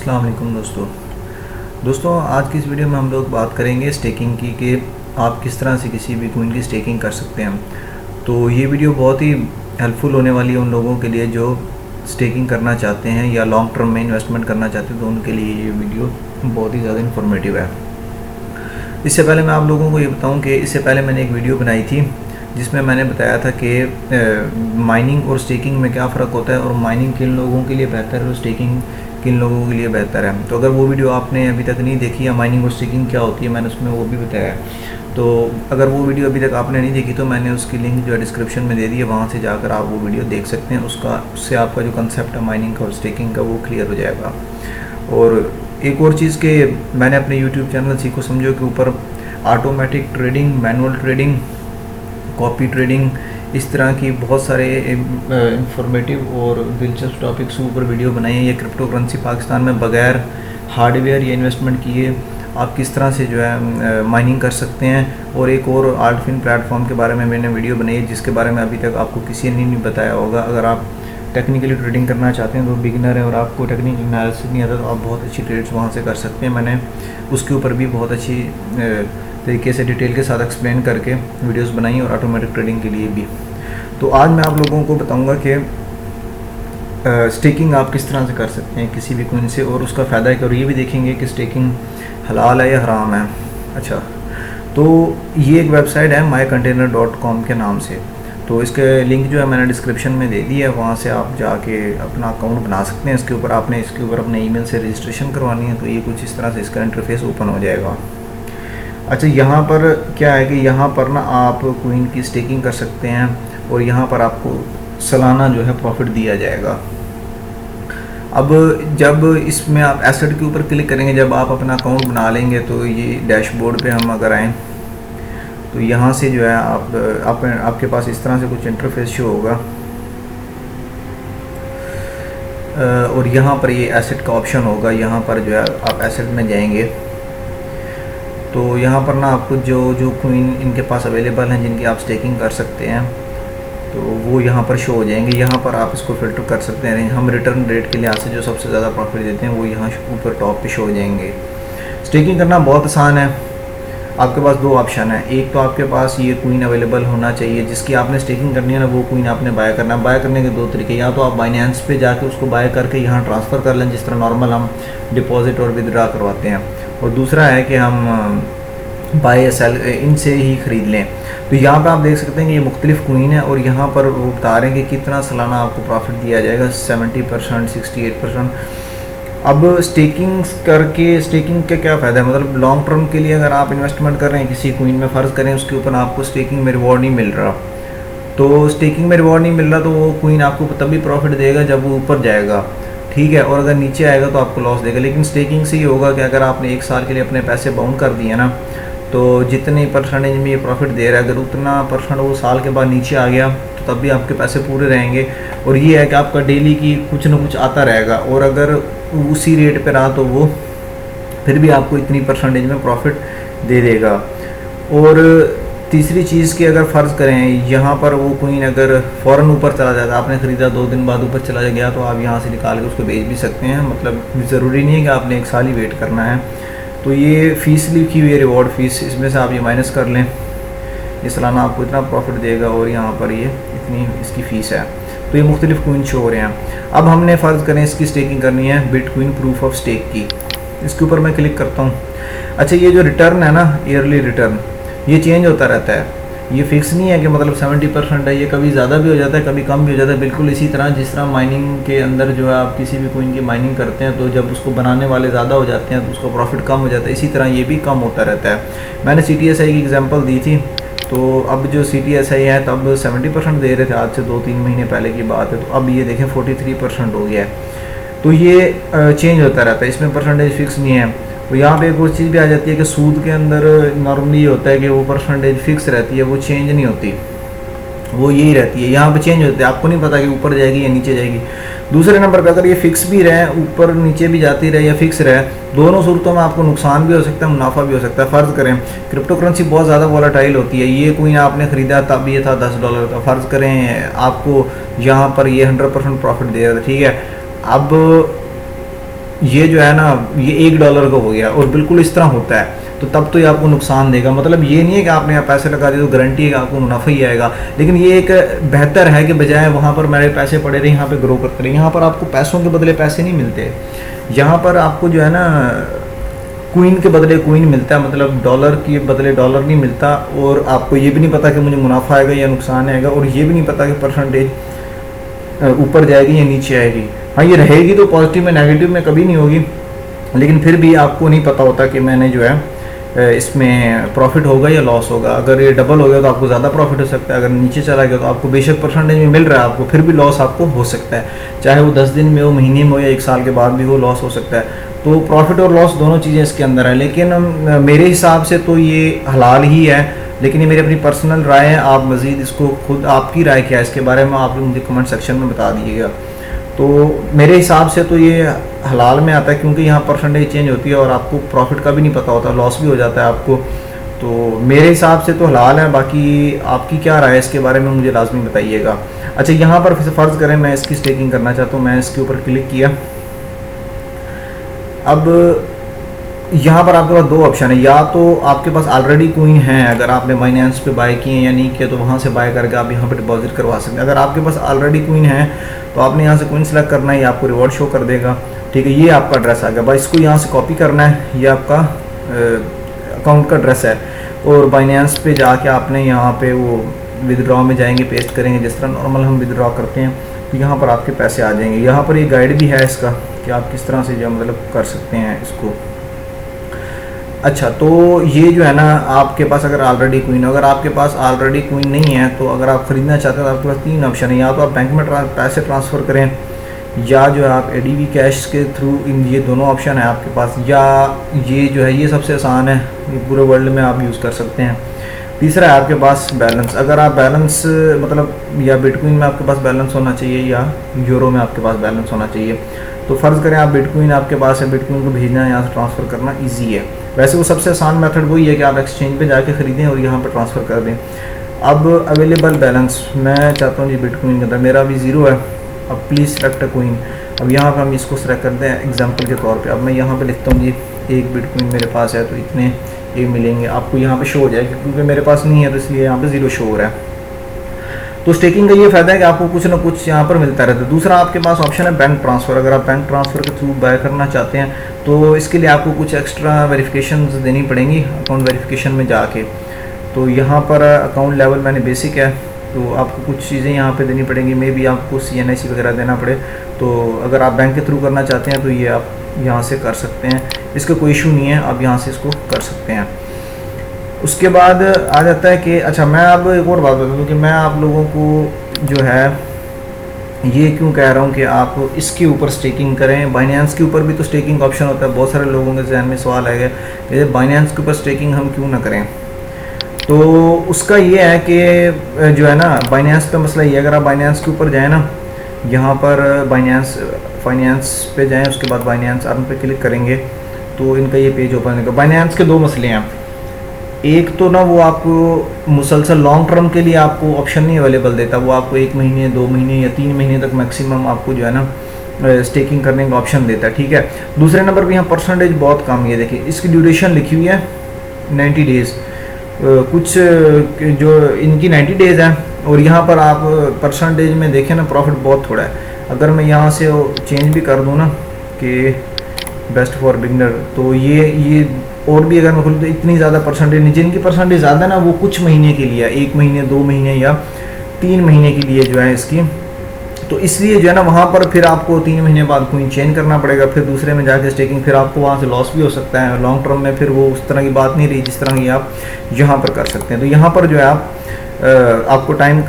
अस्सलाम वालेकुम दोस्तों आज की इस वीडियो में हम लोग बात करेंगे स्टेकिंग की कि आप किस तरह से किसी भी कॉइन की स्टेकिंग कर सकते हैं। तो ये वीडियो बहुत ही हेल्पफुल होने वाली है उन लोगों के लिए जो स्टेकिंग करना चाहते हैं या लॉन्ग टर्म में इन्वेस्टमेंट करना चाहते हैं, तो उनके लिए ये वीडियो बहुत ही ज़्यादा इन्फॉर्मेटिव है। इससे पहले मैं आप लोगों को ये बताऊँ कि इससे पहले मैंने एक वीडियो बनाई थी जिसमें मैंने बताया था कि माइनिंग और स्टेकिंग में क्या फ़र्क होता है और माइनिंग किन लोगों के लिए बेहतर है और स्टेकिंग किन लोगों के लिए बेहतर है। तो अगर वो वीडियो आपने अभी तक नहीं देखी या माइनिंग और स्टेकिंग क्या होती है, मैंने उसमें वो भी बताया है। तो अगर वो वीडियो अभी तक आपने नहीं देखी तो मैंने उसकी लिंक जो है डिस्क्रिप्शन में दे दी है, वहाँ से जाकर आप वो वीडियो देख सकते हैं। उससे आपका जो कंसेप्ट है माइनिंग का और स्टेकिंग का वो क्लियर हो जाएगा। और एक और चीज़ के मैंने अपने यूट्यूब चैनल सीखो समझो के ऊपर automatic trading, manual trading, copy trading, इस तरह की बहुत सारे इंफॉर्मेटिव और दिलचस्प टॉपिक्स के ऊपर वीडियो बनाई है। ये क्रिप्टो करेंसी पाकिस्तान में बगैर हार्डवेयर या इन्वेस्टमेंट किए आप किस तरह से जो है माइनिंग कर सकते हैं। और एक और आल्टफिन प्लेटफॉर्म के बारे में मैंने वीडियो बनाई है जिसके बारे में अभी तक आपको किसी ने नहीं बताया होगा। अगर आप टेक्निकली ट्रेडिंग करना चाहते हैं तो बिगिनर है और आपको टेक्निकल एनालिसिस नहीं आता तो आप बहुत अच्छी ट्रेड्स वहाँ से कर सकते हैं। मैंने उसके ऊपर भी बहुत अच्छी तरीके से डिटेल के साथ एक्सप्लेन करके वीडियोस बनाई और ऑटोमेटिक ट्रेडिंग के लिए भी। तो आज मैं आप लोगों को बताऊंगा कि स्टेकिंग आप किस तरह से कर सकते हैं किसी भी कॉइन से और उसका फ़ायदा है। और ये भी देखेंगे कि स्टेकिंग हलाल है या हराम है। अच्छा, तो ये एक वेबसाइट है mycontainer.com के नाम से। तो इसके लिंक जो है मैंने डिस्क्रिप्शन में दे दी है, वहाँ से आप जाके अपना अकाउंट बना सकते हैं। इसके ऊपर आपने इसके ऊपर अपने ईमेल से रजिस्ट्रेशन करवानी है। तो ये कुछ इस तरह से इसका इंटरफेस ओपन हो जाएगा। अच्छा, यहाँ पर क्या है कि यहाँ पर ना आप कॉइन की स्टेकिंग कर सकते हैं और यहाँ पर आपको सालाना जो है प्रॉफिट दिया जाएगा। अब जब इसमें आप एसेट के ऊपर क्लिक करेंगे, जब आप अपना अकाउंट बना लेंगे तो ये डैशबोर्ड पे हम अगर आएँ तो यहाँ से जो है आपके पास इस तरह से कुछ इंटरफेस शो होगा और यहाँ पर ये एसेट का ऑप्शन होगा। यहाँ पर जो है आप एसेट में जाएंगे तो यहाँ पर ना आपको जो कॉइन इनके पास अवेलेबल हैं जिनकी आप स्टेकिंग कर सकते हैं तो वो यहाँ पर शो हो जाएंगे। यहाँ पर आप इसको फ़िल्टर कर सकते हैं। हम रिटर्न रेट के लिहाज से जो सबसे ज़्यादा प्रॉफिट देते हैं वो यहाँ ऊपर टॉप पे शो हो जाएंगे। स्टेकिंग करना बहुत आसान है। आपके पास दो ऑप्शन है। एक तो आपके पास ये कॉइन अवेलेबल होना चाहिए जिसकी आपने स्टेकिंग करनी है ना, वो कॉइन आपने बाय करना है। बाय करने के दो तरीके, या तो आप बाइनेंस पे जाके उसको बाय करके यहाँ ट्रांसफ़र कर लें जिस तरह नॉर्मल हम डिपॉजिट और विदड्रा करवाते हैं, और दूसरा है कि हम बाय सेल इनसे ही ख़रीद लें। तो यहाँ पे आप देख सकते हैं कि ये मुख्तलिफ कॉइन है और यहाँ पर वो बता रहे हैं कि कितना सालाना आपको प्रॉफिट दिया जाएगा, 70%, 68%। अब स्टेकिंग के क्या फ़ायदा है, मतलब लॉन्ग टर्म के लिए अगर आप इन्वेस्टमेंट कर रहे हैं किसी कॉइन में, फ़र्ज़ करें उसके ऊपर आपको स्टेकिंग में रिवॉर्ड नहीं मिल रहा, तो स्टेकिंग में रिवॉर्ड नहीं मिल रहा तो वो कॉइन आपको तभी प्रॉफिट देगा जब वो ऊपर जाएगा, ठीक है, और अगर नीचे आएगा तो आपको लॉस देगा। लेकिन स्टेकिंग से ये होगा कि अगर आपने 1 साल के लिए अपने पैसे बाउंड कर दिए ना, तो जितनी परसेंटेज में ये प्रॉफिट दे रहा है अगर उतना परसेंट वो साल के बाद नीचे आ गया तो तब भी आपके पैसे पूरे रहेंगे। और ये है कि आपका डेली की कुछ ना कुछ आता रहेगा और अगर उसी रेट पे रहा तो वो फिर भी आपको इतनी परसेंटेज में प्रॉफिट दे देगा। और तीसरी चीज़ की अगर फ़र्ज़ करें यहाँ पर वो कॉइन अगर फ़ौरन ऊपर चला जाता, आपने ख़रीदा 2 दिन बाद ऊपर चला गया तो आप यहाँ से निकाल के उसको बेच भी सकते हैं। मतलब ज़रूरी नहीं है कि आपने 1 साल ही वेट करना है। तो ये फ़ीस लिखी हुई है, रिवॉर्ड फ़ीस, इसमें से आप ये माइनस कर लें, ये सालाना आपको इतना प्रॉफिट देगा और यहाँ पर ये इतनी इसकी फ़ीस है। तो ये मुख्तलिफ कॉइन शो हो रहे हैं। अब हमने फ़र्ज़ करें इसकी स्टेकिंग करनी है बिटकॉइन प्रूफ ऑफ स्टेक की। इसके ऊपर मैं क्लिक करता हूँ। अच्छा, ये जो रिटर्न है ना, ईयरली रिटर्न, ये चेंज होता रहता है। ये फिक्स नहीं है कि मतलब 70% है, ये कभी ज़्यादा भी हो जाता है कभी कम भी हो जाता है। बिल्कुल इसी तरह जिस तरह माइनिंग के अंदर जो है आप किसी भी कॉइन की माइनिंग करते हैं तो जब उसको बनाने वाले ज़्यादा हो जाते हैं तो उसका प्रॉफिट कम हो जाता है, इसी तरह ये भी कम होता रहता है। मैंने CTSI की एग्जांपल दी थी, तो अब जो CTSI है तब 70% दे रहे थे, आज से 2-3 महीने पहले की बात है, तो अब ये देखें 43% हो गया है। तो ये चेंज होता रहता है, इसमें परसेंटेज फिक्स नहीं है। तो यहाँ पे एक और चीज़ भी आ जाती है कि सूद के अंदर नॉर्मली होता है कि वो परसेंटेज फिक्स रहती है, वो चेंज नहीं होती, वो यही रहती है। यहाँ पे चेंज होती है, आपको नहीं पता कि ऊपर जाएगी या नीचे जाएगी। दूसरे नंबर पे अगर ये फिक्स भी रहे, ऊपर नीचे भी जाती रहे या फिक्स रहे, दोनों सूरतों में आपको नुकसान भी हो सकता है, मुनाफा भी हो सकता है। फ़र्ज़ करें क्रिप्टो करेंसी बहुत ज़्यादा वॉलेटाइल होती है। ये कॉइन आपने ख़रीदा तब ये था $10 का, फ़र्ज़ करें आपको यहाँ पर ये 100% प्रॉफिट दे रहा था, ठीक है। अब ये जो है ना ये $1 का हो गया और बिल्कुल इस तरह होता है, तो तब तो ये आपको नुकसान देगा। मतलब ये नहीं है कि आपने यहाँ पैसे लगा दिए तो गारंटी है कि आपको मुनाफा ही आएगा, लेकिन ये एक बेहतर है कि बजाय वहाँ पर मेरे पैसे पड़े रहे यहाँ पे ग्रो करते रहे। यहाँ पर आपको पैसों के बदले पैसे नहीं मिलते, यहाँ पर आपको जो है ना क्वीन के बदले क्वीन मिलता है, मतलब डॉलर के बदले डॉलर नहीं मिलता। और आपको ये भी नहीं पता कि मुझे मुनाफा आएगा या नुकसान आएगा, और ये भी नहीं पता कि परसेंटेज ऊपर जाएगी या नीचे आएगी। हाँ, ये रहेगी तो पॉजिटिव में, नेगेटिव में कभी नहीं होगी, लेकिन फिर भी आपको नहीं पता होता कि मैंने जो है इसमें प्रॉफिट होगा या लॉस होगा। अगर ये डबल हो गया तो आपको ज़्यादा प्रॉफिट हो सकता है, अगर नीचे चला गया तो आपको बेशक परसेंटेज में मिल रहा है, आपको फिर भी लॉस आपको हो सकता है, चाहे वो 10 दिन में हो, महीने में हो, या 1 साल के बाद भी वो लॉस हो सकता है। तो प्रॉफिट और लॉस दोनों चीज़ें इसके अंदर है, लेकिन मेरे हिसाब से तो ये हलाल ही है, लेकिन ये मेरी अपनी पर्सनल राय है। आप मज़ीद इसको खुद, आपकी राय क्या है इसके बारे में, आप मुझे कमेंट सेक्शन में बता दीजिएगा। तो मेरे हिसाब से तो ये हलाल में आता है, क्योंकि यहाँ परसेंटेज चेंज होती है और आपको प्रॉफिट का भी नहीं पता होता, लॉस भी हो जाता है आपको। तो मेरे हिसाब से तो हलाल है, बाकी आपकी क्या राय है इसके बारे में मुझे लाजमी बताइएगा। अच्छा, यहाँ पर फ़र्ज़ करें मैं इसकी स्टेकिंग करना चाहता हूँ, मैं इसके ऊपर क्लिक किया। अब यहाँ पर आपके पास 2 ऑप्शन है, या तो आपके पास ऑलरेडी कोइन है, अगर आपने बाइनेंस पे बाय किए या नहीं किए तो वहाँ से बाय करके आप यहाँ पे डिपॉजिट करवा सकते हैं। अगर आपके पास ऑलरेडी कोइन है तो आपने यहाँ से कोइन सेलेक्ट करना है, ये आपको रिवॉर्ड शो कर देगा। ठीक है, ये आपका एड्रेस आ गया, बस इसको यहाँ से कॉपी करना है, ये आपका अकाउंट का एड्रेस है। और बाइनेंस पे जाके आपने यहाँ पे वो विदड्रॉ में जाएंगे, पेस्ट करेंगे जिस तरह नॉर्मल हम विदड्रॉ करते हैं, तो यहाँ पर आपके पैसे आ जाएंगे। यहाँ पर ये गाइड भी है इसका कि आप किस तरह से जो मतलब कर सकते हैं इसको। अच्छा, तो ये जो है ना आपके पास अगर ऑलरेडी क्वीन, अगर आपके पास ऑलरेडी क्वीन नहीं है तो अगर आप ख़रीदना चाहते हैं तो आपके पास 3 ऑप्शन है, या तो आप बैंक में पैसे ट्रांसफ़र करें, या जो है आप एडीबी कैश के थ्रू, इन ये दोनों ऑप्शन है आपके पास, या ये जो है ये सबसे आसान है, ये पूरे वर्ल्ड में आप यूज़ कर सकते हैं। तीसरा है आपके पास बैलेंस, अगर आप बैलेंस मतलब या बिटकॉइन में आपके पास बैलेंस होना चाहिए या यूरो में आपके पास बैलेंस होना चाहिए। तो फ़र्ज़ करें आप बिटकॉइन आपके पास है, बिटकॉइन को भेजना यहाँ से ट्रांसफ़र करना इजी है। वैसे वो सबसे आसान मेथड वही है कि आप एक्सचेंज पे जाके ख़रीदें और यहाँ पर ट्रांसफ़र कर दें। अब अवेलेबल बैलेंस मैं चाहता हूँ जी बिटकॉइन के अंदर मेरा अभी 0 है। अब प्लीज़ सेलेक्ट अ कोइन, अब यहाँ पर हम इसको सेलेक्ट करते हैं एग्जांपल के तौर पे। अब मैं यहाँ पे लिखता हूँ जी 1 बिटकॉइन मेरे पास है तो इतने ये मिलेंगे, आपको यहाँ पे शो हो जाएगा, क्योंकि मेरे पास नहीं है तो इसलिए यहाँ पे 0 शो हो रहा है। तो स्टेकिंग का ये फ़ायदा है कि आपको कुछ ना कुछ यहाँ पर मिलता रहता है। दूसरा आपके पास ऑप्शन है बैंक ट्रांसफ़र, अगर आप बैंक ट्रांसफ़र के थ्रू बाय करना चाहते हैं तो इसके लिए आपको कुछ एक्स्ट्रा वेरिफिकेशन देनी पड़ेंगी अकाउंट वेरिफिकेशन में जाके। तो यहाँ पर अकाउंट लेवल मैंने बेसिक है, तो आपको कुछ चीज़ें यहाँ पे देनी पड़ेंगी, मे बी आपको CNIC वगैरह देना पड़े। तो अगर आप बैंक के थ्रू करना चाहते हैं तो ये आप यहाँ से कर सकते हैं, इसका कोई इशू नहीं है, आप यहाँ से इसको कर सकते हैं। उसके बाद आ जाता है कि अच्छा, मैं अब एक और बात बता दूँ कि मैं आप लोगों को जो है ये क्यों कह रहा हूँ कि आप इसके ऊपर स्टेकिंग करें। बाइनेंस के ऊपर भी तो स्टेकिंग ऑप्शन होता है, बहुत सारे लोगों के जहन में सवाल है कि बाइनेंस के ऊपर स्टेकिंग हम क्यों ना करें। तो उसका ये है कि जो है ना बाइनेंस पे मसला ये है, अगर आप बाइनेंस के ऊपर जाएँ ना, यहाँ पर बाइनेंस फाइनेंस पे जाएँ, उसके बाद बाइनेंस अर्न पे क्लिक करेंगे तो इनका ये पेज ओपन होगा। बाइनेंस के 2 मसले हैं, एक तो ना वो आपको मुसलसल लॉन्ग टर्म के लिए आपको ऑप्शन नहीं अवेलेबल देता, वो आपको 1 महीने 2 महीने या 3 महीने तक मैक्सिमम आपको जो है ना स्टेकिंग करने का ऑप्शन देता है। ठीक है, दूसरे नंबर पे यहाँ परसेंटेज बहुत कम है, देखिए इसकी ड्यूरेशन लिखी हुई है 90 डेज़, कुछ जो इनकी 90 डेज़ है, और यहाँ पर आप परसेंटेज में देखें ना प्रॉफिट बहुत थोड़ा है। अगर मैं यहाँ से चेंज भी कर दूँ ना कि बेस्ट फॉर बिगनर, तो ये और भी अगर मैं खोलूँ तो इतनी ज़्यादा परसेंटेज नहीं, जिनकी परसेंटेज ज़्यादा ना वो कुछ महीने के लिए, 1 महीने 2 महीने या 3 महीने के लिए जो है इसकी। तो इसलिए जो है ना वहाँ पर फिर आपको 3 महीने बाद कोई चेंज करना पड़ेगा, फिर दूसरे में जाके स्टेकिंग, फिर आपको वहाँ से लॉस भी हो सकता है। लॉन्ग टर्म में फिर वो उस तरह की बात नहीं रही जिस तरह की आप यहाँ पर कर सकते हैं। तो यहाँ पर जो है आपको टाइम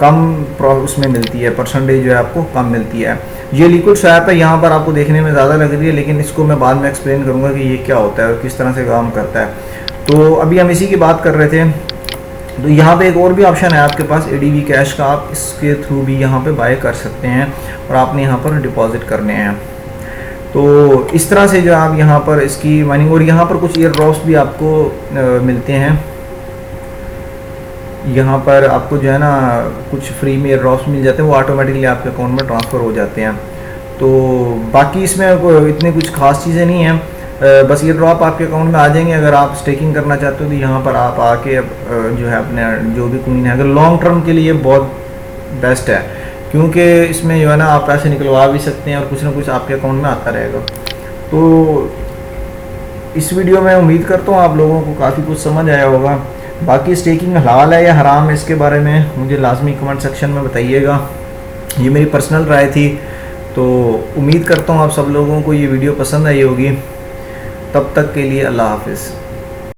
कम उसमें मिलती है, परसेंटेज जो है आपको कम मिलती है। ये लिक्विड स्वैप है, यहाँ पर आपको देखने में ज़्यादा लग रही है, लेकिन इसको मैं बाद में एक्सप्लेन करूँगा कि ये क्या होता है और किस तरह से काम करता है। तो अभी हम इसी की बात कर रहे थे। तो यहाँ पे एक और भी ऑप्शन है आपके पास एडीबी कैश का, आप इसके थ्रू भी यहाँ पे बाय कर सकते हैं और आपने यहाँ पर डिपॉजिट करने हैं। तो इस तरह से जो आप यहाँ पर इसकी माइनिंग, और यहाँ पर कुछ ईयर ड्रॉप्स भी आपको मिलते हैं। यहाँ पर आपको जो है ना कुछ फ्री में ईयर ड्रॉप्स मिल जाते हैं, वो ऑटोमेटिकली आपके अकाउंट में ट्रांसफ़र हो जाते हैं। तो बाकी इसमें इतनी कुछ खास चीज़ें नहीं हैं। बस ये ड्रॉप आपके अकाउंट में आ जाएंगे। अगर आप स्टेकिंग करना चाहते हो तो यहाँ पर आप आके जो है अपने जो भी क्वीन है, अगर लॉन्ग टर्म के लिए बहुत बेस्ट है, क्योंकि इसमें जो है ना आप पैसे निकलवा भी सकते हैं और कुछ ना कुछ आपके अकाउंट में आता रहेगा। तो इस वीडियो में उम्मीद करता हूँ आप लोगों को काफ़ी कुछ समझ आया होगा। बाकी स्टेकिंग हलाल है या हराम है, इसके बारे में मुझे लाजमी कमेंट सेक्शन में बताइएगा। ये मेरी पर्सनल राय थी। तो उम्मीद करता हूँ आप सब लोगों को ये वीडियो पसंद आई होगी। तब तक के लिए अल्लाह हाफिज़।